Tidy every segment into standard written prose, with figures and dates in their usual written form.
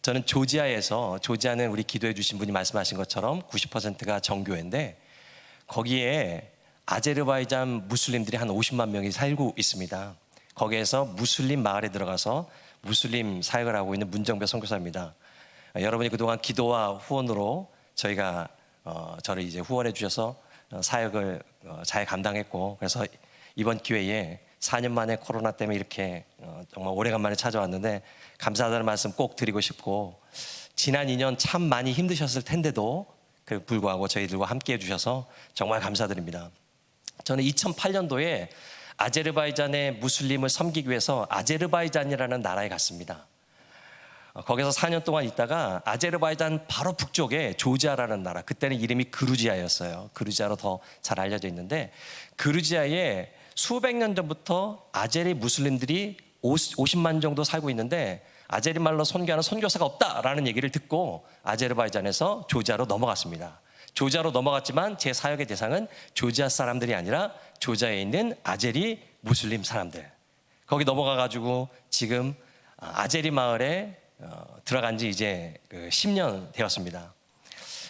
저는 조지아는 우리 기도해 주신 분이 말씀하신 것처럼 90%가 정교회인데 거기에 아제르바이잔 무슬림들이 한 50만 명이 살고 있습니다. 거기에서 무슬림 마을에 들어가서 무슬림 사역을 하고 있는 문정배 선교사입니다. 여러분이 그동안 기도와 후원으로 저희가 저를 이제 후원해 주셔서 사역을 잘 감당했고, 그래서 이번 기회에 4년 만에 코로나 때문에 이렇게 정말 오래간만에 찾아왔는데 감사하다는 말씀 꼭 드리고 싶고, 지난 2년 참 많이 힘드셨을 텐데도 그 불구하고 저희들과 함께 해주셔서 정말 감사드립니다. 저는 2008년도에 아제르바이잔의 무슬림을 섬기기 위해서 아제르바이잔이라는 나라에 갔습니다. 거기서 4년 동안 있다가 아제르바이잔 바로 북쪽에 조지아라는 나라, 그때는 이름이 그루지아였어요. 그루지아로 더 잘 알려져 있는데, 그루지아에 수백 년 전부터 아제리 무슬림들이 50만 정도 살고 있는데 아제리 말로 선교하는 선교사가 없다라는 얘기를 듣고 아제르바이잔에서 조지아로 넘어갔습니다. 조지아로 넘어갔지만 제 사역의 대상은 조지아 사람들이 아니라 조지아에 있는 아제리 무슬림 사람들. 거기 넘어가가지고 지금 아제리 마을에 들어간 지 이제 10년 되었습니다.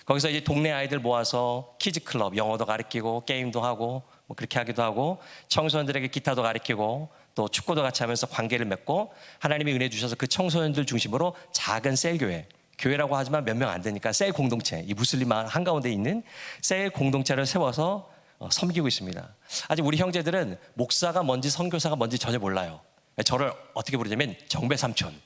거기서 이제 동네 아이들 모아서 키즈 클럽, 영어도 가르치고 게임도 하고 뭐 그렇게 하기도 하고, 청소년들에게 기타도 가르치고 또 축구도 같이 하면서 관계를 맺고, 하나님이 은혜 주셔서 그 청소년들 중심으로 작은 셀교회, 교회라고 하지만 몇 명 안 되니까 셀 공동체, 이 무슬림 한가운데 있는 셀 공동체를 세워서 섬기고 있습니다. 아직 우리 형제들은 목사가 뭔지 선교사가 뭔지 전혀 몰라요. 저를 어떻게 부르냐면 정배삼촌.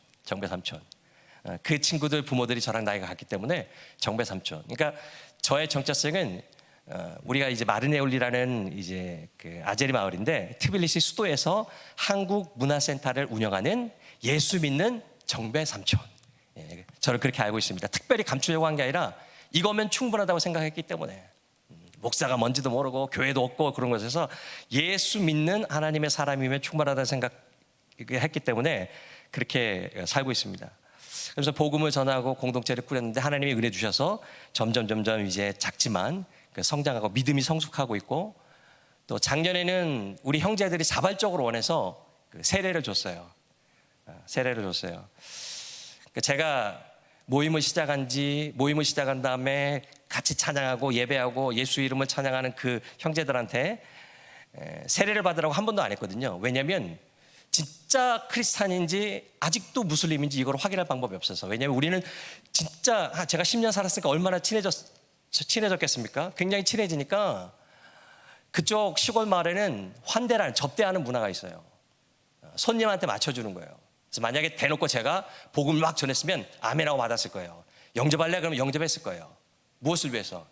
그 친구들 부모들이 저랑 나이가 같기 때문에 정배삼촌. 그러니까 저의 정체성은 우리가 이제 마르네올리라는 이제 그 아제리 마을인데, 트빌리시 수도에서 한국 문화센터를 운영하는 예수 믿는 정배삼촌. 저를 그렇게 알고 있습니다. 특별히 감추려고 한 게 아니라 이거면 충분하다고 생각했기 때문에, 목사가 뭔지도 모르고 교회도 없고 그런 것에서 예수 믿는 하나님의 사람이면 충분하다고 생각했기 때문에 그렇게 살고 있습니다. 그래서 복음을 전하고 공동체를 꾸렸는데 하나님이 은혜 주셔서 점점 이제 작지만 성장하고 믿음이 성숙하고 있고, 또 작년에는 우리 형제들이 자발적으로 원해서 세례를 줬어요. 제가 모임을 시작한 다음에 같이 찬양하고 예배하고 예수 이름을 찬양하는 그 형제들한테 세례를 받으라고 한 번도 안 했거든요. 왜냐하면 진짜 크리스찬인지 아직도 무슬림인지 이걸 확인할 방법이 없어서. 왜냐하면 우리는 진짜 제가 10년 살았으니까 얼마나 친해졌겠습니까? 굉장히 친해지니까 그쪽 시골 마을에는 접대하는 문화가 있어요. 손님한테 맞춰주는 거예요. 그래서 만약에 대놓고 제가 복음을 막 전했으면 아멘하고 받았을 거예요. 영접할래? 그러면 영접했을 거예요. 무엇을 위해서?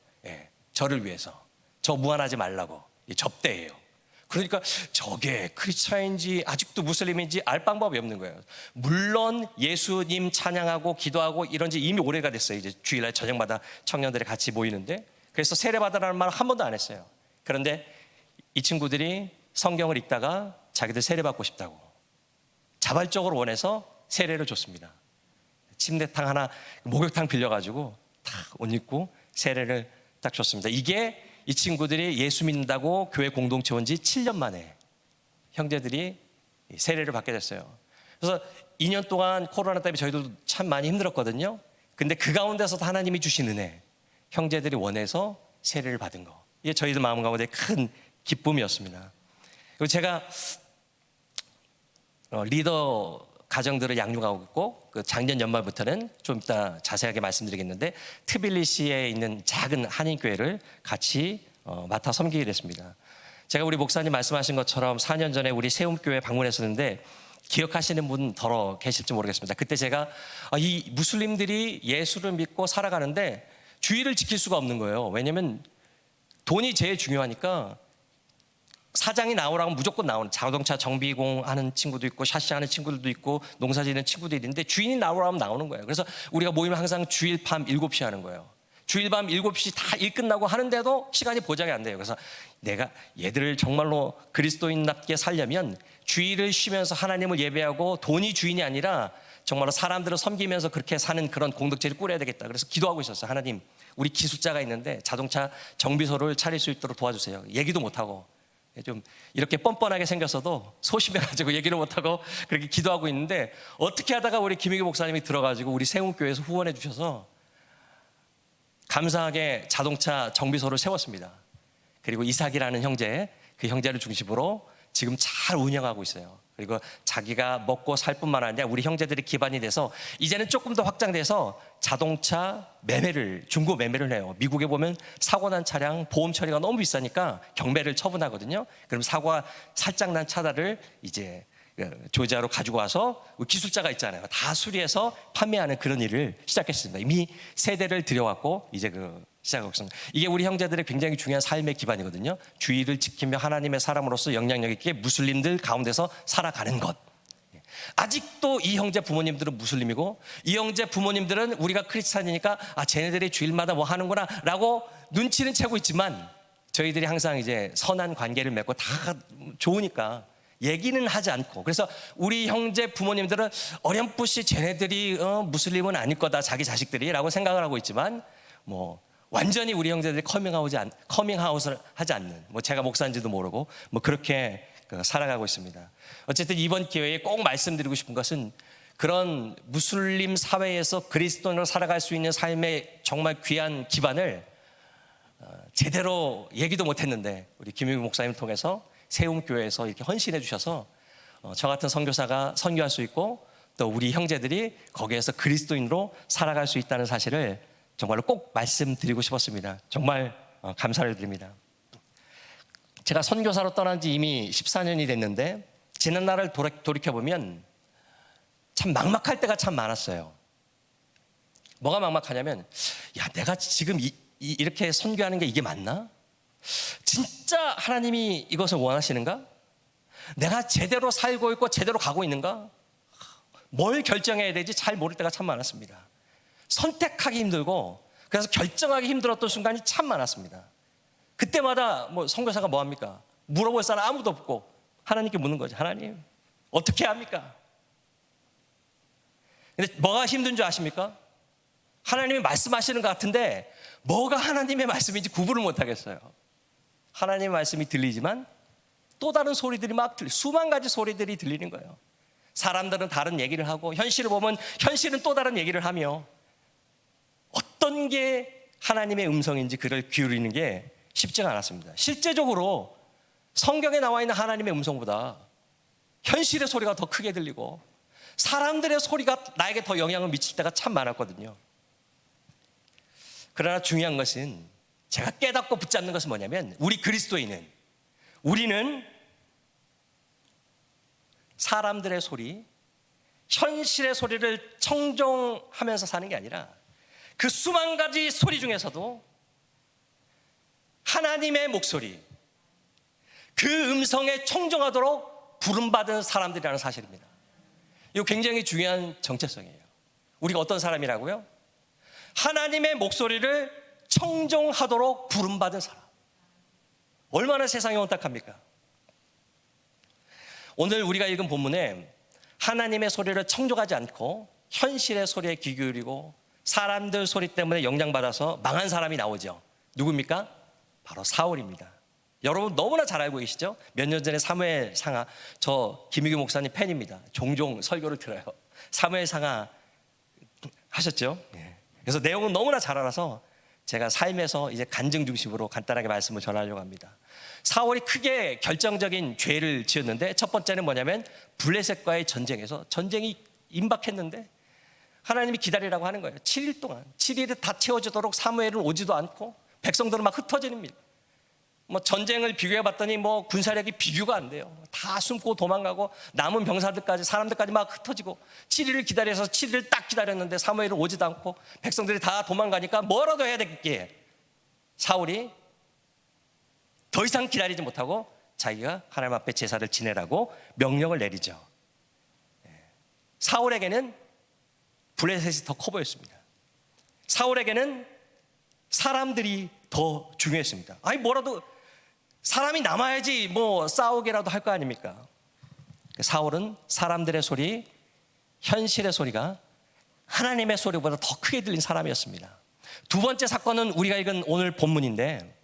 저를 위해서. 저 무한하지 말라고. 접대예요. 그러니까 저게 크리스찬인지 아직도 무슬림인지 알 방법이 없는 거예요. 물론 예수님 찬양하고 기도하고 이런 지 이미 오래가 됐어요. 이제 주일날 저녁마다 청년들이 같이 모이는데, 그래서 세례받으라는 말 한 번도 안 했어요. 그런데 이 친구들이 성경을 읽다가 자기들 세례받고 싶다고 자발적으로 원해서 세례를 줬습니다. 침대탕 하나, 목욕탕 빌려가지고 딱 옷 입고 세례를 딱 줬습니다. 이게 이 친구들이 예수 믿는다고 교회 공동체 온 지 7년 만에 형제들이 세례를 받게 됐어요. 그래서 2년 동안 코로나 때문에 저희도 참 많이 힘들었거든요. 근데 그 가운데서도 하나님이 주신 은혜, 형제들이 원해서 세례를 받은 거, 이게 저희들 마음 가운데 큰 기쁨이었습니다. 그리고 제가 리더 가정들을 양육하고 있고, 그 작년 연말부터는 좀 이따 자세하게 말씀드리겠는데 트빌리시에 있는 작은 한인교회를 같이 맡아 섬기게 됐습니다. 제가 우리 목사님 말씀하신 것처럼 4년 전에 우리 세움교회 방문했었는데 기억하시는 분 덜어 계실지 모르겠습니다. 그때 제가 이 무슬림들이 예수를 믿고 살아가는데 주의를 지킬 수가 없는 거예요. 왜냐하면 돈이 제일 중요하니까 사장이 나오라고 무조건 나오는, 자동차 정비공 하는 친구도 있고 샤시 하는 친구들도 있고 농사 지는 친구들이 있는데 주인이 나오라면 나오는 거예요. 그래서 우리가 모임을 항상 주일 밤 7시 하는 거예요. 주일 밤 7시 다 일 끝나고 하는데도 시간이 보장이 안 돼요. 그래서 내가 얘들을 정말로 그리스도인답게 살려면 주일을 쉬면서 하나님을 예배하고 돈이 주인이 아니라 정말로 사람들을 섬기면서 그렇게 사는 그런 공동체를 꾸려야 되겠다. 그래서 기도하고 있었어요. 하나님, 우리 기술자가 있는데 자동차 정비소를 차릴 수 있도록 도와주세요. 얘기도 못하고 좀 이렇게 뻔뻔하게 생겼어도 소심해가지고 얘기를 못하고 그렇게 기도하고 있는데, 어떻게 하다가 우리 김희규 목사님이 들어가지고 우리 세움교회에서 후원해 주셔서 감사하게 자동차 정비소를 세웠습니다. 그리고 이삭이라는 형제, 그 형제를 중심으로 지금 잘 운영하고 있어요. 그리고 자기가 먹고 살 뿐만 아니라 우리 형제들이 기반이 돼서 이제는 조금 더 확장돼서 자동차 매매를, 중고 매매를 해요. 미국에 보면 사고 난 차량 보험 처리가 너무 비싸니까 경매를 처분하거든요. 그럼 사고가 살짝 난 차들을 이제 조지아로 가지고 와서 기술자가 있잖아요. 다 수리해서 판매하는 그런 일을 시작했습니다. 이미 세대를 들여왔고 이제 시작하고 있습니다. 이게 우리 형제들의 굉장히 중요한 삶의 기반이거든요. 주의를 지키며 하나님의 사람으로서 영향력 있게 무슬림들 가운데서 살아가는 것. 아직도 이 형제 부모님들은 무슬림이고, 이 형제 부모님들은 우리가 크리스찬이니까 쟤네들이 주일마다 뭐 하는구나 라고 눈치는 채고 있지만, 저희들이 항상 이제 선한 관계를 맺고 다 좋으니까 얘기는 하지 않고, 그래서 우리 형제 부모님들은 어렴풋이 쟤네들이 무슬림은 아닐 거다, 자기 자식들이 라고 생각을 하고 있지만, 뭐 완전히 우리 형제들이 커밍아웃을 하지 않는, 뭐 제가 목사인지도 모르고 뭐 그렇게 살아가고 있습니다. 어쨌든 이번 기회에 꼭 말씀드리고 싶은 것은, 그런 무슬림 사회에서 그리스도인으로 살아갈 수 있는 삶의 정말 귀한 기반을 제대로 얘기도 못했는데 우리 김용희 목사님 통해서 세움교회에서 이렇게 헌신해 주셔서 저 같은 선교사가 선교할 수 있고, 또 우리 형제들이 거기에서 그리스도인으로 살아갈 수 있다는 사실을 정말로 꼭 말씀드리고 싶었습니다. 정말 감사를 드립니다. 제가 선교사로 떠난 지 이미 14년이 됐는데, 지난 날을 돌이켜보면 참 막막할 때가 참 많았어요. 뭐가 막막하냐면, 내가 지금 이렇게 선교하는 게 이게 맞나? 진짜 하나님이 이것을 원하시는가? 내가 제대로 살고 있고 제대로 가고 있는가? 뭘 결정해야 되지 잘 모를 때가 참 많았습니다. 선택하기 힘들고, 그래서 결정하기 힘들었던 순간이 참 많았습니다. 그때마다 선교사가 뭐 합니까? 물어볼 사람 아무도 없고 하나님께 묻는 거죠. 하나님, 어떻게 합니까? 근데 뭐가 힘든 줄 아십니까? 하나님이 말씀하시는 것 같은데 뭐가 하나님의 말씀인지 구분을 못 하겠어요. 하나님의 말씀이 들리지만 또 다른 소리들이 수만 가지 소리들이 들리는 거예요. 사람들은 다른 얘기를 하고, 현실을 보면 현실은 또 다른 얘기를 하며, 어떤 게 하나님의 음성인지 그를 기울이는 게 쉽지가 않았습니다. 실제적으로 성경에 나와 있는 하나님의 음성보다 현실의 소리가 더 크게 들리고 사람들의 소리가 나에게 더 영향을 미칠 때가 참 많았거든요. 그러나 중요한 것은, 제가 깨닫고 붙잡는 것은 뭐냐면, 우리 그리스도인은, 우리는 사람들의 소리, 현실의 소리를 청종하면서 사는 게 아니라 그 수만 가지 소리 중에서도 하나님의 목소리, 그 음성에 청종하도록 부름받은 사람들이라는 사실입니다. 이거 굉장히 중요한 정체성이에요. 우리가 어떤 사람이라고요? 하나님의 목소리를 청종하도록 부름받은 사람. 얼마나 세상이 혼탁합니까? 오늘 우리가 읽은 본문에 하나님의 소리를 청종하지 않고 현실의 소리에 귀 기울이고 사람들 소리 때문에 영향받아서 망한 사람이 나오죠. 누굽니까? 바로 사울입니다. 여러분 너무나 잘 알고 계시죠? 몇 년 전에 사무엘 상하, 저 김희규 목사님 팬입니다. 종종 설교를 들어요. 사무엘 상하 하셨죠? 그래서 내용은 너무나 잘 알아서 제가 삶에서 이제 간증 중심으로 간단하게 말씀을 전하려고 합니다. 사울이 크게 결정적인 죄를 지었는데, 첫 번째는 뭐냐면 블레셋과의 전쟁에서 전쟁이 임박했는데 하나님이 기다리라고 하는 거예요. 7일 동안 7일에 다 채워지도록 사무엘은 오지도 않고 백성들은 막 흩어집니다. 전쟁을 비교해 봤더니 군사력이 비교가 안 돼요. 다 숨고 도망가고 남은 병사들까지, 사람들까지 막 흩어지고 7일을 기다려서 7일을 딱 기다렸는데 사무엘은 오지도 않고 백성들이 다 도망가니까 뭐라도 해야 되겠기에 사울이 더 이상 기다리지 못하고 자기가 하나님 앞에 제사를 지내라고 명령을 내리죠. 사울에게는 블레셋이 더 커 보였습니다. 사울에게는 사람들이 더 중요했습니다. 아니 뭐라도 사람이 남아야지 싸우기라도 할 거 아닙니까? 사울은 사람들의 소리, 현실의 소리가 하나님의 소리보다 더 크게 들린 사람이었습니다. 두 번째 사건은 우리가 읽은 오늘 본문인데,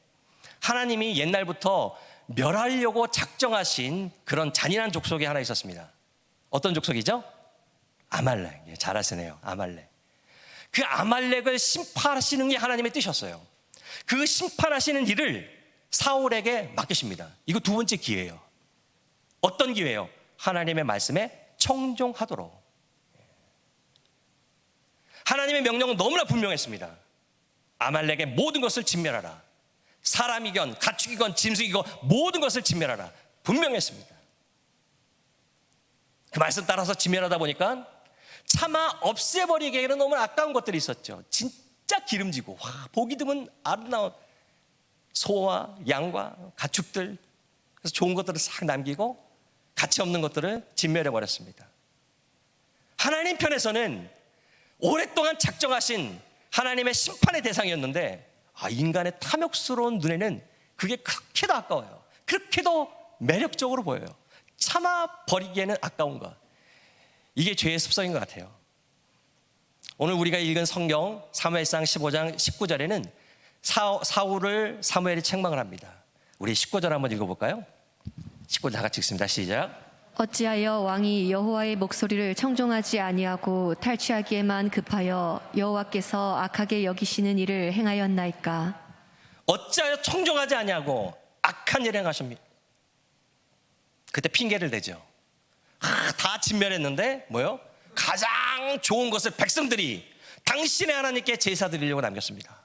하나님이 옛날부터 멸하려고 작정하신 그런 잔인한 족속이 하나 있었습니다. 어떤 족속이죠? 아말렉. 예, 잘 아시네요. 아말렉. 그 아말렉을 심판하시는 게 하나님의 뜻이었어요. 그 심판하시는 일을 사울에게 맡기십니다. 이거 두 번째 기회예요. 어떤 기회예요? 하나님의 말씀에 청종하도록. 하나님의 명령은 너무나 분명했습니다. 아말렉의 모든 것을 진멸하라. 사람이건 가축이건 짐승이건 모든 것을 진멸하라. 분명했습니다. 그 말씀 따라서 진멸하다 보니까 차마 없애버리기에는 너무 아까운 것들이 있었죠. 진짜 기름지고 보기 드문 아름다운 소와 양과 가축들, 그래서 좋은 것들을 싹 남기고 가치 없는 것들을 진멸해버렸습니다. 하나님 편에서는 오랫동안 작정하신 하나님의 심판의 대상이었는데 인간의 탐욕스러운 눈에는 그게 그렇게도 아까워요. 그렇게도 매력적으로 보여요. 차마 버리기에는 아까운 것. 이게 죄의 습성인 것 같아요. 오늘 우리가 읽은 성경 사무엘상 15장 19절에는 사울을 사무엘이 책망을 합니다. 우리 19절 한번 읽어볼까요? 19절 다 같이 읽습니다. 시작. 어찌하여 왕이 여호와의 목소리를 청종하지 아니하고 탈취하기에만 급하여 여호와께서 악하게 여기시는 일을 행하였나이까? 어찌하여 청종하지 아니하고 악한 일을 행하십니까? 그때 핑계를 대죠. 다 진멸했는데 뭐요? 가장 좋은 것을 백성들이 당신의 하나님께 제사 드리려고 남겼습니다.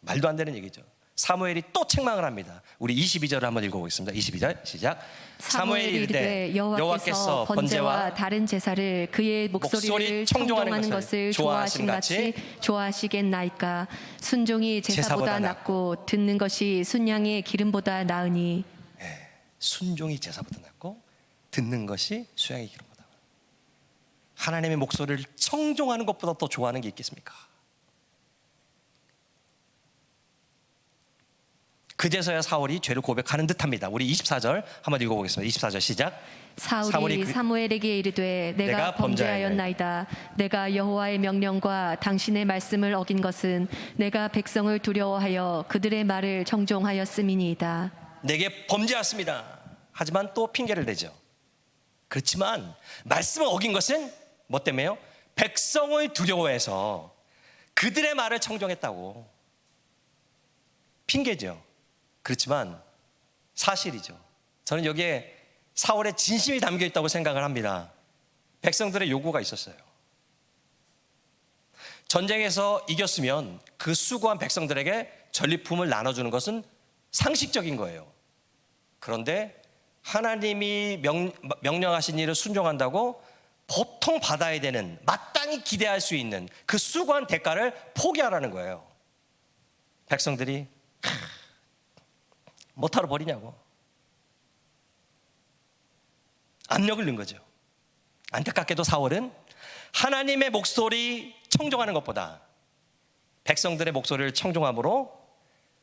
말도 안 되는 얘기죠. 사무엘이 또 책망을 합니다. 우리 22절을 한번 읽어보겠습니다. 22절 시작. 사무엘이 이르되 여호와께서 번제와 다른 제사를 그의 목소리를 청종하는 것을 좋아하신 같이 좋아하시겠나이까? 순종이 제사보다 낫고 듣는 것이 순양의 기름보다 나으니. 순종이 제사보다 낫고 듣는 것이 수양의 기름보다. 하나님의 목소리를 청종하는 것보다 더 좋아하는 게 있겠습니까? 그제서야 사울이 죄를 고백하는 듯합니다. 우리 24절 한번 읽어보겠습니다. 24절 시작. 사울이 사무엘에게 이르되 내가 범죄하였나이다. 내가 여호와의 명령과 당신의 말씀을 어긴 것은 내가 백성을 두려워하여 그들의 말을 청종하였음이니이다. 내게 범죄했습니다. 하지만 또 핑계를 대죠. 그렇지만 말씀을 어긴 것은 뭐 때문에요? 백성을 두려워해서 그들의 말을 청종했다고. 핑계죠. 그렇지만 사실이죠. 저는 여기에 사울의 진심이 담겨 있다고 생각을 합니다. 백성들의 요구가 있었어요. 전쟁에서 이겼으면 그 수고한 백성들에게 전리품을 나눠주는 것은 상식적인 거예요. 그런데 하나님이 명령하신 일을 순종한다고 보통 받아야 되는, 마땅히 기대할 수 있는 그 수고한 대가를 포기하라는 거예요. 백성들이 못하러 버리냐고 압력을 넣은 거죠. 안타깝게도 사울은 하나님의 목소리 청종하는 것보다 백성들의 목소리를 청종함으로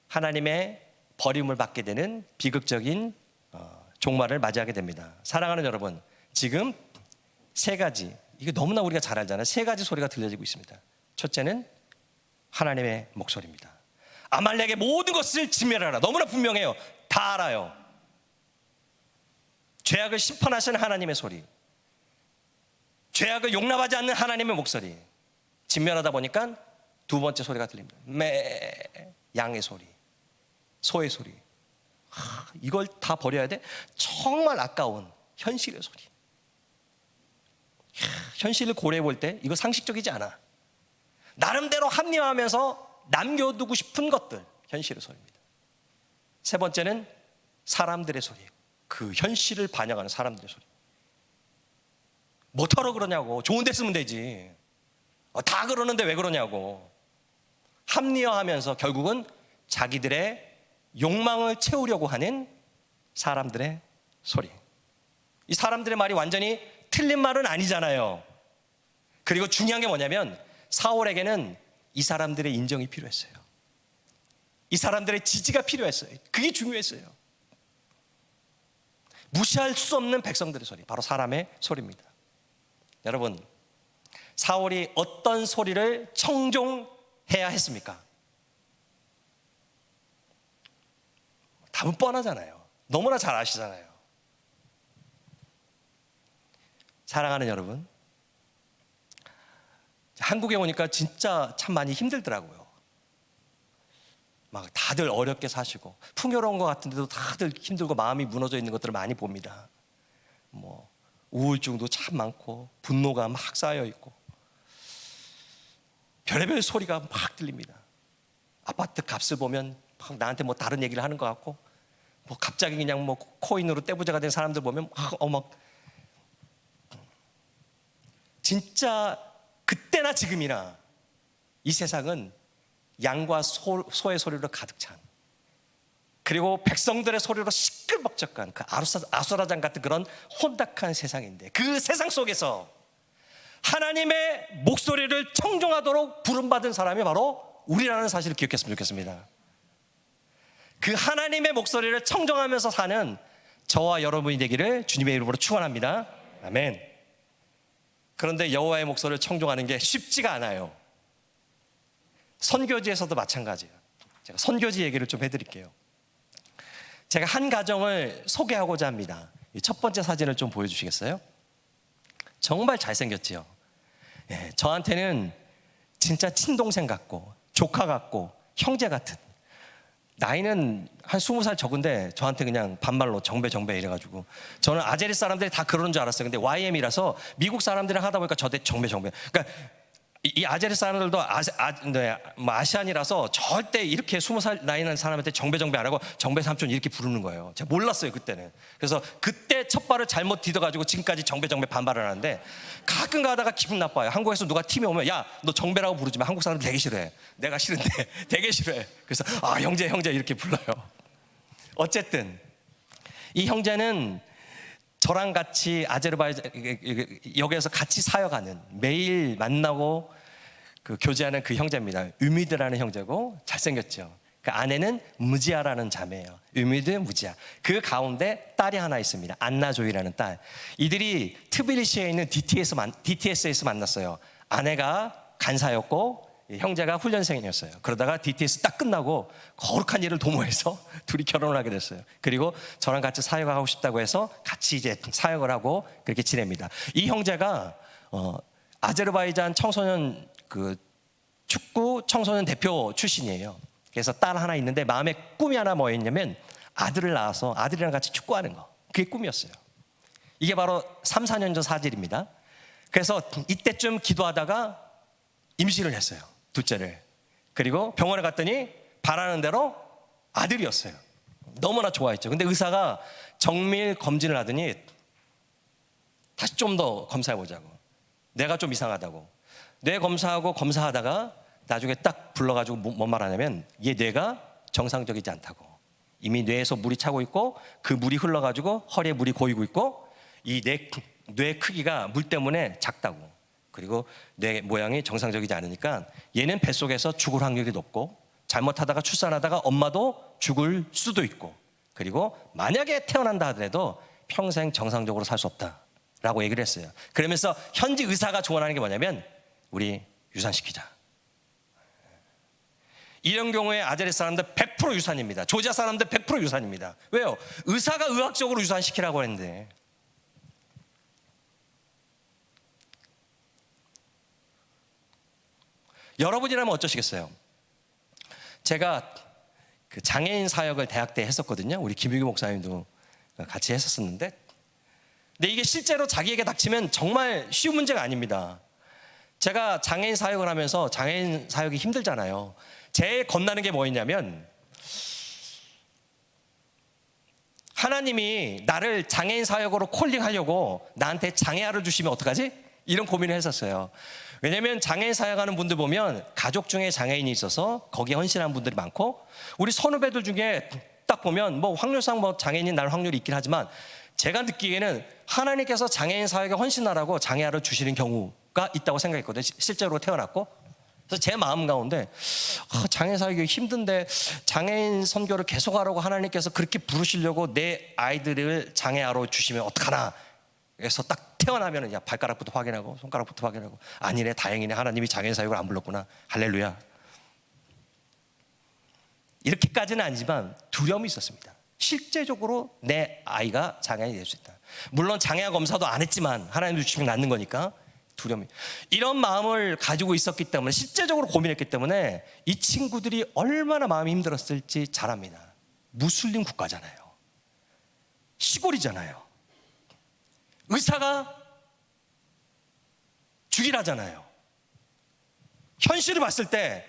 하나님의 버림을 받게 되는 비극적인 종말을 맞이하게 됩니다. 사랑하는 여러분, 지금 세 가지, 이거 너무나 우리가 잘 알잖아요. 세 가지 소리가 들려지고 있습니다. 첫째는 하나님의 목소리입니다. 아말렉의 모든 것을 진멸하라. 너무나 분명해요. 다 알아요. 죄악을 심판하시는 하나님의 소리, 죄악을 용납하지 않는 하나님의 목소리. 진멸하다 보니까 두 번째 소리가 들립니다. 양의 소리, 소의 소리. 이걸 다 버려야 돼? 정말 아까운 현실의 소리. 현실을 고려해 볼 때 이거 상식적이지 않아. 나름대로 합리화하면서 남겨두고 싶은 것들, 현실의 소리입니다. 세 번째는 사람들의 소리, 그 현실을 반영하는 사람들의 소리. 뭐하러 그러냐고, 좋은 데 쓰면 되지. 다 그러는데 왜 그러냐고. 합리화하면서 결국은 자기들의 욕망을 채우려고 하는 사람들의 소리. 이 사람들의 말이 완전히 틀린 말은 아니잖아요. 그리고 중요한 게 뭐냐면 사울에게는 이 사람들의 인정이 필요했어요. 이 사람들의 지지가 필요했어요. 그게 중요했어요. 무시할 수 없는 백성들의 소리, 바로 사람의 소리입니다. 여러분, 사울이 어떤 소리를 청종해야 했습니까? 답은 뻔하잖아요. 너무나 잘 아시잖아요. 사랑하는 여러분, 한국에 오니까 진짜 참 많이 힘들더라고요. 막 다들 어렵게 사시고 풍요로운 것 같은데도 다들 힘들고 마음이 무너져 있는 것들을 많이 봅니다. 뭐 우울증도 참 많고 분노가 막 쌓여 있고 별의별 소리가 막 들립니다. 아파트 값을 보면 막 나한테 뭐 다른 얘기를 하는 것 같고, 뭐 갑자기 그냥 뭐 코인으로 떼부자가 된 사람들 보면 막 진짜 그때나 지금이나 이 세상은 양과 소의 소리로 가득 찬, 그리고 백성들의 소리로 시끌벅적한 그 아수라장 같은 그런 혼탁한 세상인데, 그 세상 속에서 하나님의 목소리를 청종하도록 부름받은 사람이 바로 우리라는 사실을 기억했으면 좋겠습니다. 그 하나님의 목소리를 청종하면서 사는 저와 여러분이 되기를 주님의 이름으로 축원합니다. 아멘. 그런데 여호와의 목소리를 청종하는 게 쉽지가 않아요. 선교지에서도 마찬가지예요. 제가 선교지 얘기를 좀 해드릴게요. 제가 한 가정을 소개하고자 합니다. 첫 번째 사진을 좀 보여주시겠어요? 정말 잘생겼지요. 예, 저한테는 진짜 친동생 같고 조카 같고 형제 같은, 나이는 한 20살 적은데 저한테 그냥 반말로 정배 이래가지고, 저는 아제리 사람들이 다 그러는 줄 알았어요. 근데 YM이라서 미국 사람들이랑 하다 보니까 저한테 정배. 그러니까 이 아제리 사람들도 아시안이라서 절대 이렇게 20살 나이 난 사람한테 정배 안 하고 정배 삼촌 이렇게 부르는 거예요. 제가 몰랐어요 그때는. 그래서 그때 첫 발을 잘못 디뎌가지고 지금까지 정배 반발을 하는데, 가끔 가다가 기분 나빠요. 한국에서 누가 팀에 오면 야 너 정배라고 부르지 마. 한국 사람들 되게 싫어해. 내가 싫은데 되게 싫어해. 그래서 형제 이렇게 불러요. 어쨌든 이 형제는 저랑 같이 여기에서 같이 사역하는, 매일 만나고 그 교제하는 그 형제입니다. 유미드라는 형제고 잘생겼죠. 그 아내는 무지아라는 자매예요. 유미드, 무지아. 그 가운데 딸이 하나 있습니다. 안나조이라는 딸. 이들이 트빌리시에 있는 DTS에서 만났어요. 아내가 간사였고 형제가 훈련생이었어요. 그러다가 DTS 딱 끝나고 거룩한 일을 도모해서 둘이 결혼을 하게 됐어요. 그리고 저랑 같이 사역을 하고 싶다고 해서 같이 이제 사역을 하고 그렇게 지냅니다. 이 형제가 아제르바이잔 청소년 그 축구 청소년 대표 출신이에요. 그래서 딸 하나 있는데 마음에 꿈이 하나 뭐였냐면 아들을 낳아서 아들이랑 같이 축구하는 거. 그게 꿈이었어요. 이게 바로 3, 4년 전 사실입니다. 그래서 이때쯤 기도하다가 임신을 했어요. 둘째를. 그리고 병원에 갔더니 바라는 대로 아들이었어요. 너무나 좋아했죠. 근데 의사가 정밀 검진을 하더니 다시 좀 더 검사해보자고, 내가 좀 이상하다고. 뇌 검사하다가 나중에 딱 불러가지고 뭔 말하냐면, 얘 뇌가 정상적이지 않다고. 이미 뇌에서 물이 차고 있고 그 물이 흘러가지고 허리에 물이 고이고 있고, 이 뇌 크기가 물 때문에 작다고. 그리고 뇌 모양이 정상적이지 않으니까 얘는 뱃속에서 죽을 확률이 높고, 잘못하다가 출산하다가 엄마도 죽을 수도 있고, 그리고 만약에 태어난다 하더라도 평생 정상적으로 살 수 없다라고 얘기를 했어요. 그러면서 현지 의사가 조언하는 게 뭐냐면, 우리 유산시키자. 이런 경우에 아제리 사람들 100% 유산입니다. 조지아 사람들 100% 유산입니다. 왜요? 의사가 의학적으로 유산시키라고 했는데. 여러분이라면 어쩌시겠어요? 제가 그 장애인 사역을 대학 때 했었거든요. 우리 김유기 목사님도 같이 했었는데, 근데 이게 실제로 자기에게 닥치면 정말 쉬운 문제가 아닙니다. 제가 장애인 사역을 하면서, 장애인 사역이 힘들잖아요. 제일 겁나는 게 뭐였냐면, 하나님이 나를 장애인 사역으로 콜링하려고 나한테 장애아를 주시면 어떡하지? 이런 고민을 했었어요. 왜냐하면 장애인 사역하는 분들 보면 가족 중에 장애인이 있어서 거기에 헌신하는 분들이 많고, 우리 선후배들 중에 딱 보면 뭐 확률상 뭐 장애인이 날 확률이 있긴 하지만, 제가 느끼기에는 하나님께서 장애인 사역에 헌신하라고 장애아를 주시는 경우가 있다고 생각했거든요. 실제로 태어났고. 그래서 제 마음 가운데 장애인 사역이 힘든데 장애인 선교를 계속하라고 하나님께서 그렇게 부르시려고 내 아이들을 장애아로 주시면 어떡하나. 그래서 딱 태어나면 발가락부터 확인하고 손가락부터 확인하고, 아니네, 다행이네, 하나님이 장애인 사역을 안 불렀구나, 할렐루야. 이렇게까지는 아니지만 두려움이 있었습니다. 실제적으로 내 아이가 장애인이 될 수 있다. 물론 장애아 검사도 안 했지만 하나님 주시면 낫는 거니까 두려움이. 이런 마음을 가지고 있었기 때문에, 실제적으로 고민했기 때문에 이 친구들이 얼마나 마음이 힘들었을지 잘 압니다. 무슬림 국가잖아요. 시골이잖아요. 의사가 죽이라잖아요. 현실을 봤을 때,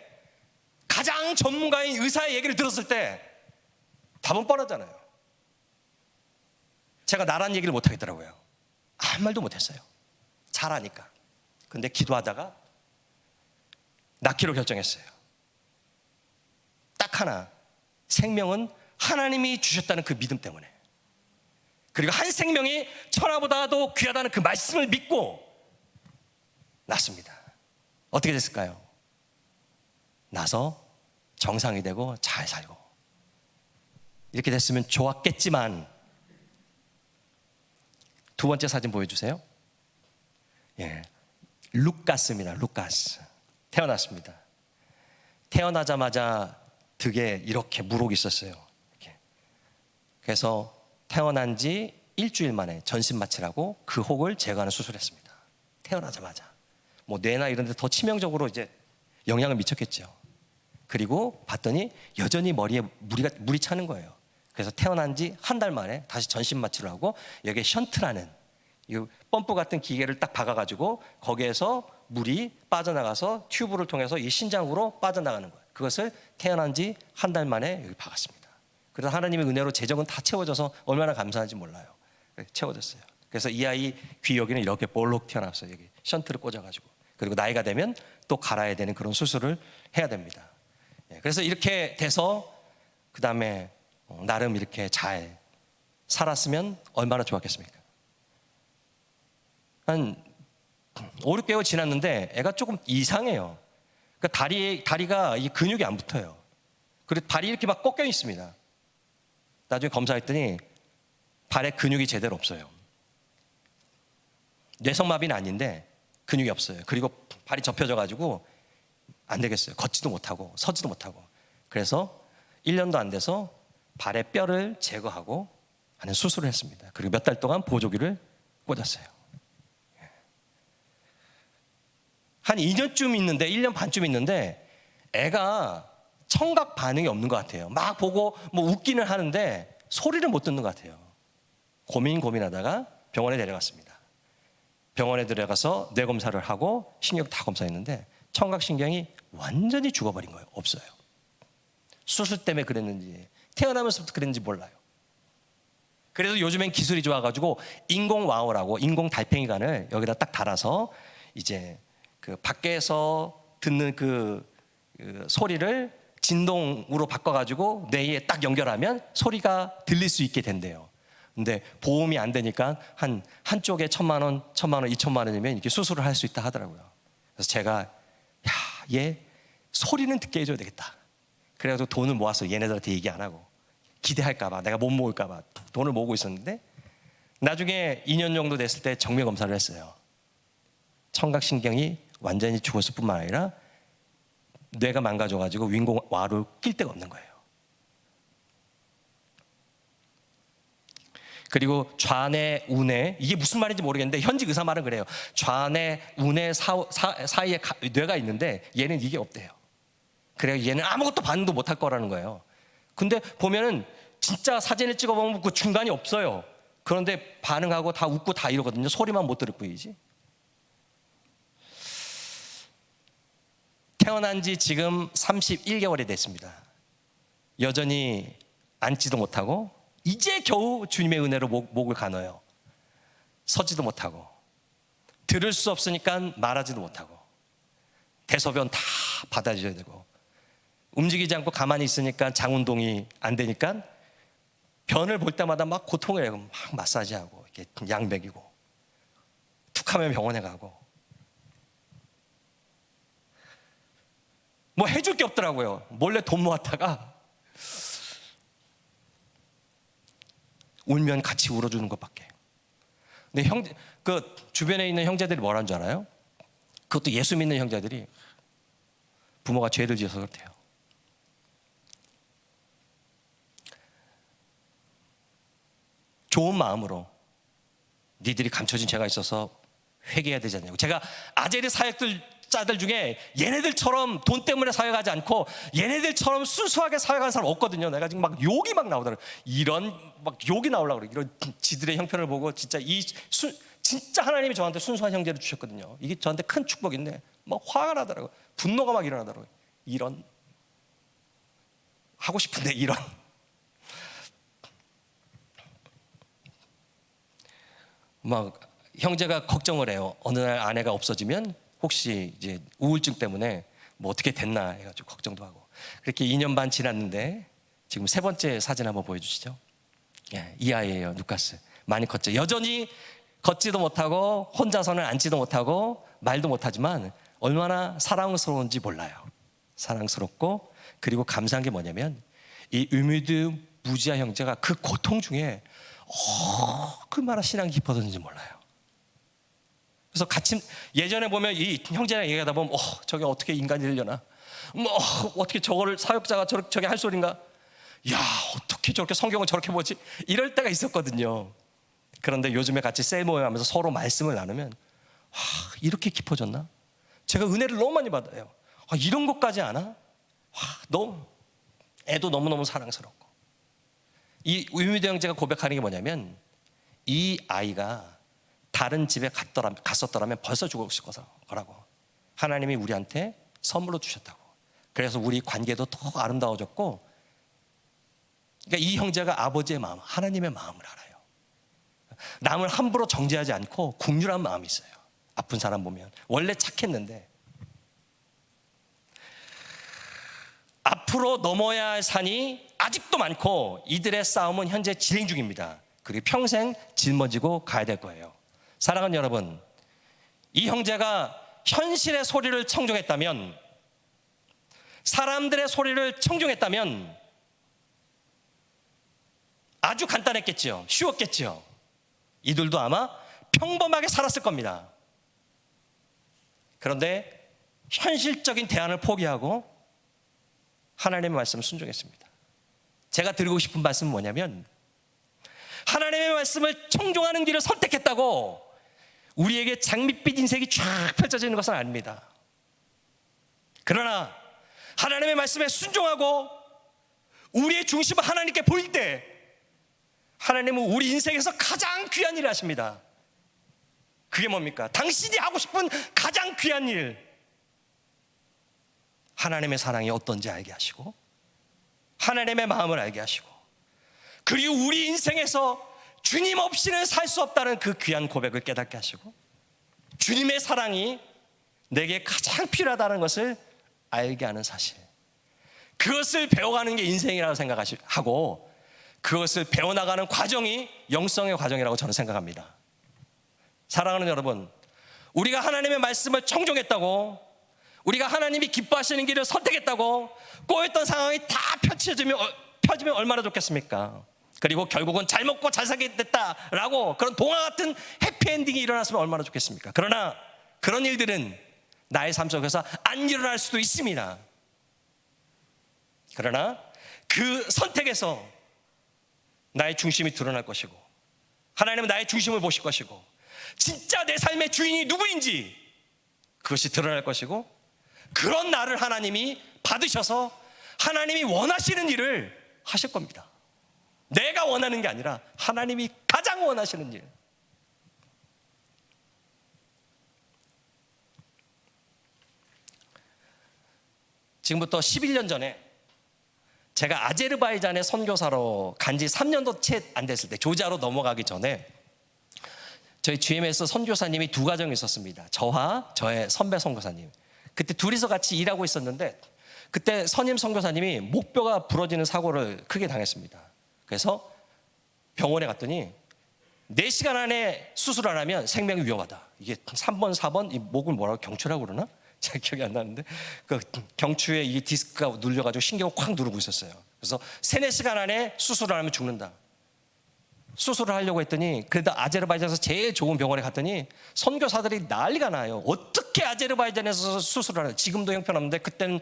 가장 전문가인 의사의 얘기를 들었을 때 답은 뻔하잖아요. 제가 나란 얘기를 못 하겠더라고요. 아무 말도 못했어요. 잘 아니까. 근데 기도하다가 낳기로 결정했어요. 딱 하나, 생명은 하나님이 주셨다는 그 믿음 때문에, 그리고 한 생명이 천하보다도 귀하다는 그 말씀을 믿고 낳습니다. 어떻게 됐을까요? 나서 정상이 되고 잘 살고. 이렇게 됐으면 좋았겠지만, 두 번째 사진 보여주세요. 예, 루카스입니다. 루카스. 태어났습니다. 태어나자마자 등에 이렇게 물혹이 있었어요. 이렇게. 그래서 태어난 지 일주일 만에 전신마취라고 그 혹을 제거하는 수술을 했습니다. 태어나자마자. 뭐 뇌나 이런 데 더 치명적으로 이제 영향을 미쳤겠죠. 그리고 봤더니 여전히 머리에 물이 차는 거예요. 그래서 태어난 지 한 달 만에 다시 전신마취를 하고, 여기에 션트라는 이 펌프 같은 기계를 딱 박아가지고 거기에서 물이 빠져나가서 튜브를 통해서 이 신장으로 빠져나가는 거예요. 그것을 태어난 지 한 달 만에 여기 박았습니다. 그래서 하나님의 은혜로 재정은 다 채워져서 얼마나 감사한지 몰라요. 채워졌어요. 그래서 이 아이 귀 여기는 이렇게 볼록 튀어나왔어요. 여기 션트를 꽂아가지고. 그리고 나이가 되면 또 갈아야 되는 그런 수술을 해야 됩니다. 그래서 이렇게 돼서 그 다음에 나름 이렇게 잘 살았으면 얼마나 좋았겠습니까? 한 5, 6개월 지났는데 애가 조금 이상해요. 그러니까 다리가 이 근육이 안 붙어요. 그리고 발이 이렇게 막 꺾여 있습니다. 나중에 검사했더니 발에 근육이 제대로 없어요. 뇌성마비는 아닌데 근육이 없어요. 그리고 발이 접혀져가지고 안 되겠어요. 걷지도 못하고 서지도 못하고. 그래서 1년도 안 돼서 발의 뼈를 제거하고 하는 수술을 했습니다. 그리고 몇 달 동안 보조기를 꽂았어요. 한 2년쯤 있는데, 1년 반쯤 있는데 애가 청각 반응이 없는 것 같아요. 막 보고 뭐 웃기는 하는데 소리를 못 듣는 것 같아요. 고민하다가 병원에 데려갔습니다. 병원에 들어가서 뇌 검사를 하고 신경 다 검사했는데 청각신경이 완전히 죽어버린 거예요. 없어요. 수술 때문에 그랬는지 태어나면서부터 그랬는지 몰라요. 그래서 요즘엔 기술이 좋아가지고 인공와우라고, 인공 달팽이관을 여기다 딱 달아서 이제 그 밖에서 듣는 그 소리를 진동으로 바꿔가지고 뇌에 딱 연결하면 소리가 들릴 수 있게 된대요. 근데 보험이 안 되니까 한쪽에 1,000만 원, 2,000만 원이면 이렇게 수술을 할 수 있다 하더라고요. 그래서 제가 얘 소리는 듣게 해줘야 되겠다. 그래가지고 돈을 모아서 얘네들한테 얘기 안 하고, 기대할까봐, 내가 못 모을까봐 돈을 모으고 있었는데, 나중에 2년 정도 됐을 때 정밀 검사를 했어요. 청각신경이 완전히 죽었을 뿐만 아니라 뇌가 망가져가지고 윈공와를 낄 데가 없는 거예요. 그리고 좌뇌, 우뇌, 이게 무슨 말인지 모르겠는데 현직 의사 말은 그래요. 좌뇌, 우뇌 사이에 뇌가 있는데 얘는 이게 없대요. 그래서 얘는 아무것도 반응도 못할 거라는 거예요. 근데 보면은 진짜 사진을 찍어보면 그 중간이 없어요. 그런데 반응하고 다 웃고 다 이러거든요. 소리만 못 들을 뿐이지. 태어난 지 지금 31개월이 됐습니다. 여전히 앉지도 못하고 이제 겨우 주님의 은혜로 목을 가눠요. 서지도 못하고, 들을 수 없으니까 말하지도 못하고, 대소변 다 받아줘야 되고, 움직이지 않고 가만히 있으니까 장운동이 안 되니까 변을 볼 때마다 막 고통을 해요. 막 마사지하고 이렇게 약 먹이고, 툭하면 병원에 가고, 뭐 해줄 게 없더라고요. 몰래 돈 모았다가 울면 같이 울어주는 것밖에. 근데 그 주변에 있는 형제들이 뭐라는 줄 알아요? 그것도 예수 믿는 형제들이 부모가 죄를 지어서 그렇대요. 좋은 마음으로 니들이 감춰진 죄가 있어서 회개해야 되지 않냐고. 제가 아제리 사역자들 중에 얘네들처럼 돈 때문에 사역하지 않고 얘네들처럼 순수하게 사역하는 사람 없거든요. 내가 지금 막 욕이 막 나오더라고요. 이런 막 욕이 나오려고 그래. 이런 지들의 형편을 보고 진짜 진짜 하나님이 저한테 순수한 형제를 주셨거든요. 이게 저한테 큰 축복인데 막 화가 나더라고요. 분노가 막 일어나더라고요. 이런 하고 싶은데 이런 막 형제가 걱정을 해요. 어느 날 아내가 없어지면 혹시 이제 우울증 때문에 뭐 어떻게 됐나 해가지고 걱정도 하고. 그렇게 2년 반 지났는데 지금 3번째 사진 한번 보여주시죠. 예, 이 아이예요. 누카스. 많이 컸죠. 여전히 걷지도 못하고 혼자서는 앉지도 못하고 말도 못하지만 얼마나 사랑스러운지 몰라요. 사랑스럽고, 그리고 감사한 게 뭐냐면 이 ü미드 무지아 형제가 그 고통 중에 얼마나 신앙이 깊어졌는지 몰라요. 그래서 같이 예전에 보면 이 형제랑 얘기하다 보면 저게 어떻게 인간이 되려나, 어떻게 저거를 사역자가 저게 할 소린가, 야 어떻게 저렇게 성경을 저렇게 보지, 이럴 때가 있었거든요. 그런데 요즘에 같이 셀 모임하면서 서로 말씀을 나누면 이렇게 깊어졌나? 제가 은혜를 너무 많이 받아요. 이런 것까지 아나? 너무 애도 너무너무 사랑스럽고. 이 ü미드 형제가 고백하는 게 뭐냐면 이 아이가 다른 집에 갔었더라면 벌써 죽었을 거라고. 하나님이 우리한테 선물로 주셨다고. 그래서 우리 관계도 더 아름다워졌고, 그러니까 이 형제가 아버지의 마음, 하나님의 마음을 알아요. 남을 함부로 정죄하지 않고 긍휼한 마음이 있어요. 아픈 사람 보면 원래 착했는데 앞으로 넘어야 할 산이 아직도 많고 이들의 싸움은 현재 진행 중입니다. 그리고 평생 짊어지고 가야 될 거예요. 사랑하는 여러분, 이 형제가 현실의 소리를 청종했다면, 사람들의 소리를 청종했다면 아주 간단했겠죠. 쉬웠겠죠. 이들도 아마 평범하게 살았을 겁니다. 그런데 현실적인 대안을 포기하고 하나님의 말씀을 순종했습니다. 제가 드리고 싶은 말씀은 뭐냐면, 하나님의 말씀을 청종하는 길을 선택했다고 우리에게 장밋빛 인생이 쫙 펼쳐지는 것은 아닙니다. 그러나 하나님의 말씀에 순종하고 우리의 중심을 하나님께 보일 때 하나님은 우리 인생에서 가장 귀한 일을 하십니다. 그게 뭡니까? 당신이 하고 싶은 가장 귀한 일, 하나님의 사랑이 어떤지 알게 하시고 하나님의 마음을 알게 하시고, 그리고 우리 인생에서 주님 없이는 살 수 없다는 그 귀한 고백을 깨닫게 하시고, 주님의 사랑이 내게 가장 필요하다는 것을 알게 하는 사실, 그것을 배워가는 게 인생이라고 생각하고 그것을 배워나가는 과정이 영성의 과정이라고 저는 생각합니다. 사랑하는 여러분, 우리가 하나님의 말씀을 청종했다고, 우리가 하나님이 기뻐하시는 길을 선택했다고 꼬였던 상황이 다 펴지면 얼마나 좋겠습니까? 그리고 결국은 잘 먹고 잘 살게 됐다라고 그런 동화 같은 해피엔딩이 일어났으면 얼마나 좋겠습니까? 그러나 그런 일들은 나의 삶 속에서 안 일어날 수도 있습니다. 그러나 그 선택에서 나의 중심이 드러날 것이고, 하나님은 나의 중심을 보실 것이고, 진짜 내 삶의 주인이 누구인지 그것이 드러날 것이고, 그런 나를 하나님이 받으셔서 하나님이 원하시는 일을 하실 겁니다. 내가 원하는 게 아니라 하나님이 가장 원하시는 일. 지금부터 11년 전에 제가 아제르바이잔에 선교사로 간지 3년도 채 안 됐을 때, 조지아로 넘어가기 전에 저희 GMS 선교사님이 2가정이 있었습니다. 저와 저의 선배 선교사님. 그때 둘이서 같이 일하고 있었는데, 그때 선임 선교사님이 목뼈가 부러지는 사고를 크게 당했습니다. 그래서 병원에 갔더니 4시간 안에 수술 안 하면 생명이 위험하다. 이게 3번, 4번, 이 목을 뭐라고 경추라고 그러나? 잘 기억이 안 나는데, 그 경추에 이 디스크가 눌려가지고 신경을 콱 누르고 있었어요. 그래서 3-4시간 안에 수술을 안 하면 죽는다. 수술을 하려고 했더니, 그래도 아제르바이잔에서 제일 좋은 병원에 갔더니 선교사들이 난리가 나요. 어떻게 아제르바이잔에서 수술을 하냐. 지금도 형편없는데 그때는